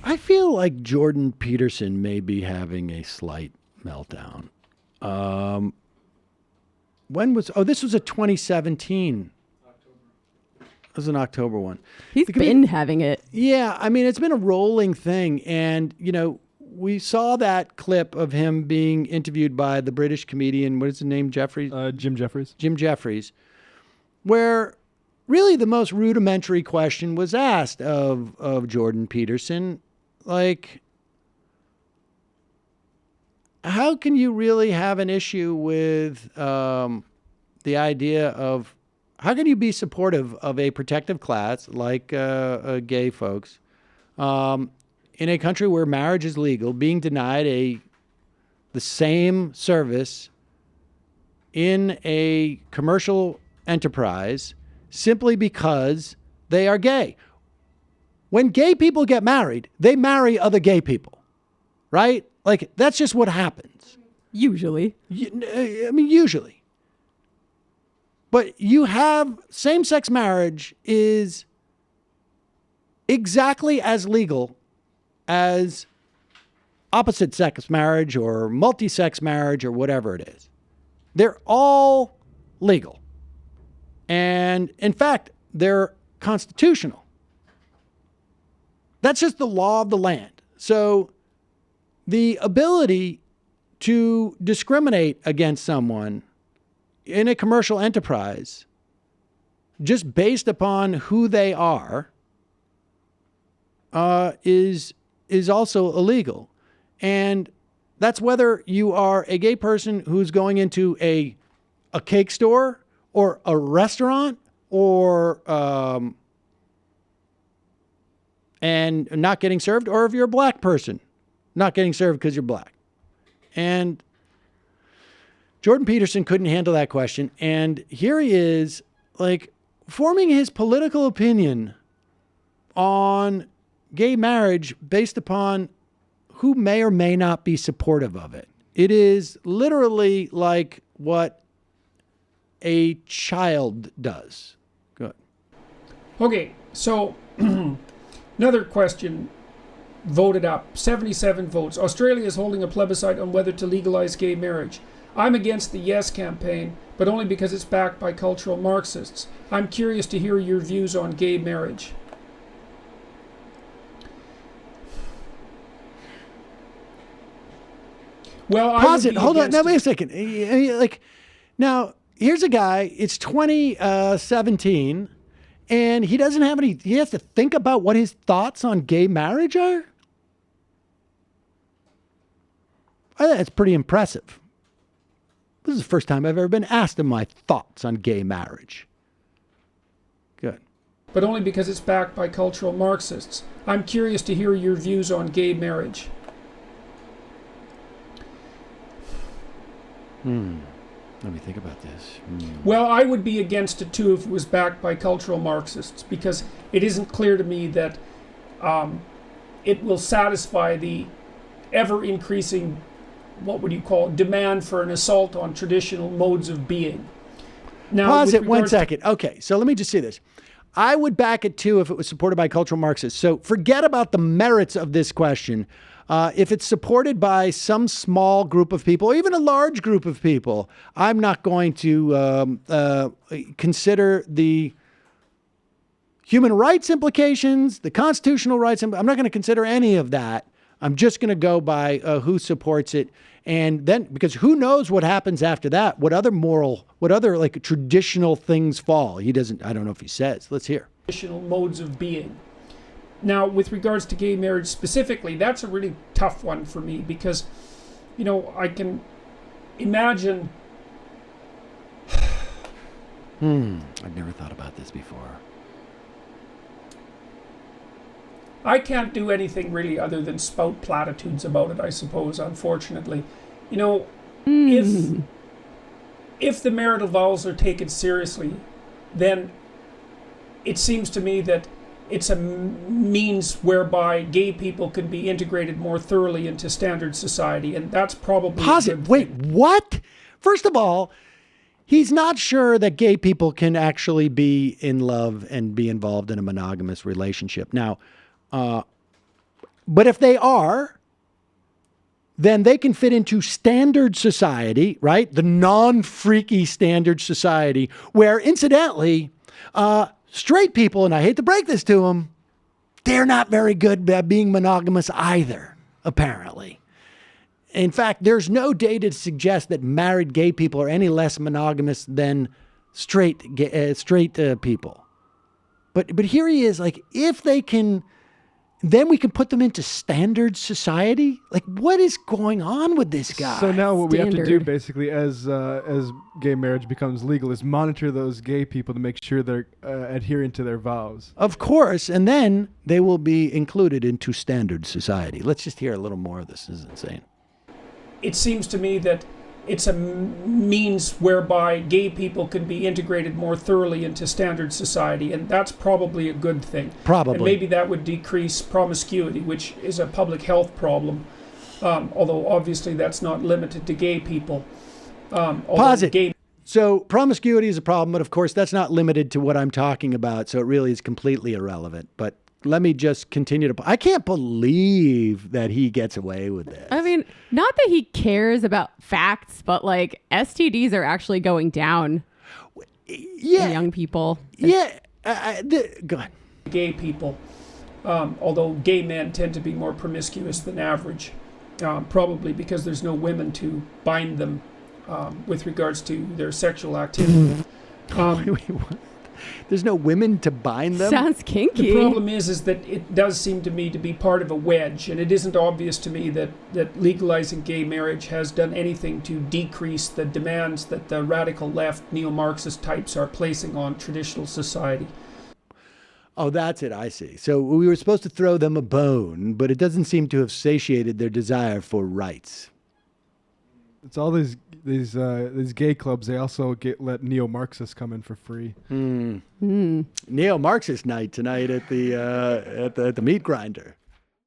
I feel like Jordan Peterson may be having a slight meltdown. This was a 2017. It was an October one. He's been having it. Yeah, I mean, it's been a rolling thing. And, we saw that clip of him being interviewed by the British comedian, what is his name, Jeffries? Jim Jeffries. Jim Jeffries, where really the most rudimentary question was asked of Jordan Peterson. Like, how can you really have an issue with the idea of, how can you be supportive of a protective class like gay folks in a country where marriage is legal, being denied the same service in a commercial enterprise simply because they are gay? When gay people get married, they marry other gay people, right? Like, that's just what happens. Usually. Usually. But you have same-sex marriage is exactly as legal as opposite-sex marriage or multi-sex marriage or whatever it is. They're all legal. And, in fact, they're constitutional. That's just the law of the land. So the ability to discriminate against someone in a commercial enterprise just based upon who they are is also illegal. And that's whether you are a gay person who's going into a cake store or a restaurant or and not getting served, or if you're a black person not getting served because you're black. And Jordan Peterson couldn't handle that question. And here he is, like, forming his political opinion on gay marriage based upon who may or may not be supportive of it. It is literally like what a child does. Good. Okay, so another question voted up, 77 votes. Australia is holding a plebiscite on whether to legalize gay marriage. I'm against the Yes campaign, but only because it's backed by cultural Marxists. I'm curious to hear your views on gay marriage. Well, pause it. Hold on. Now, wait a second. Like, now, here's a guy. It's 2017, and he doesn't have any. He has to think about what his thoughts on gay marriage are. I think that's pretty impressive. This is the first time I've ever been asked my thoughts on gay marriage. Good. But only because it's backed by cultural Marxists. I'm curious to hear your views on gay marriage. Let me think about this. Well, I would be against it too if it was backed by cultural Marxists, because it isn't clear to me that it will satisfy the ever-increasing, what would you call it, demand for an assault on traditional modes of being. Now, pause it 1 second. Okay, so let me just say this. I would back it too if it was supported by cultural Marxists. So forget about the merits of this question. If it's supported by some small group of people, or even a large group of people, I'm not going to consider the human rights implications, the constitutional rights. I'm not going to consider any of that. I'm just going to go by who supports it. And then, because who knows what happens after that, what other like traditional things fall. He doesn't, I don't know if he says. Let's hear. Traditional modes of being. Now, with regards to gay marriage specifically, that's a really tough one for me because, I can imagine. I've never thought about this before. I can't do anything really other than spout platitudes about it, I suppose, unfortunately. If the marital vows are taken seriously, then it seems to me that it's a means whereby gay people can be integrated more thoroughly into standard society, and that's probably Wait, what? First of all, he's not sure that gay people can actually be in love and be involved in a monogamous relationship. Now, But if they are, then they can fit into standard society, right? The non-freaky standard society, where incidentally, straight people, and I hate to break this to them, they're not very good at being monogamous either, apparently. In fact, there's no data to suggest that married gay people are any less monogamous than straight people. But here he is, like, if they can, then we can put them into standard society. Like, what is going on with this guy? So now what we have to do, Standard. basically, as gay marriage becomes legal, is monitor those gay people to make sure they're adhering to their vows. Of course, and then they will be included into standard society. Let's just hear a little more of this. This is insane. It seems to me that it's a means whereby gay people can be integrated more thoroughly into standard society, and that's probably a good thing. Probably. And maybe that would decrease promiscuity, which is a public health problem, although obviously that's not limited to gay people. Pause it. So promiscuity is a problem, but of course that's not limited to what I'm talking about, so it really is completely irrelevant. But let me just continue to... I can't believe that he gets away with this. I mean, not that he cares about facts, but like STDs are actually going down in young people. Yeah. Go ahead. Gay people, although gay men tend to be more promiscuous than average, probably because there's no women to bind them with regards to their sexual activity. Wait, what? There's no women to bind them? Sounds kinky. The problem is that it does seem to me to be part of a wedge, and it isn't obvious to me that legalizing gay marriage has done anything to decrease the demands that the radical left neo-Marxist types are placing on traditional society. Oh, that's it. I see. So we were supposed to throw them a bone, but it doesn't seem to have satiated their desire for rights. It's all these gay clubs. They also let neo-Marxists come in for free. Neo-Marxist night tonight at the meat grinder.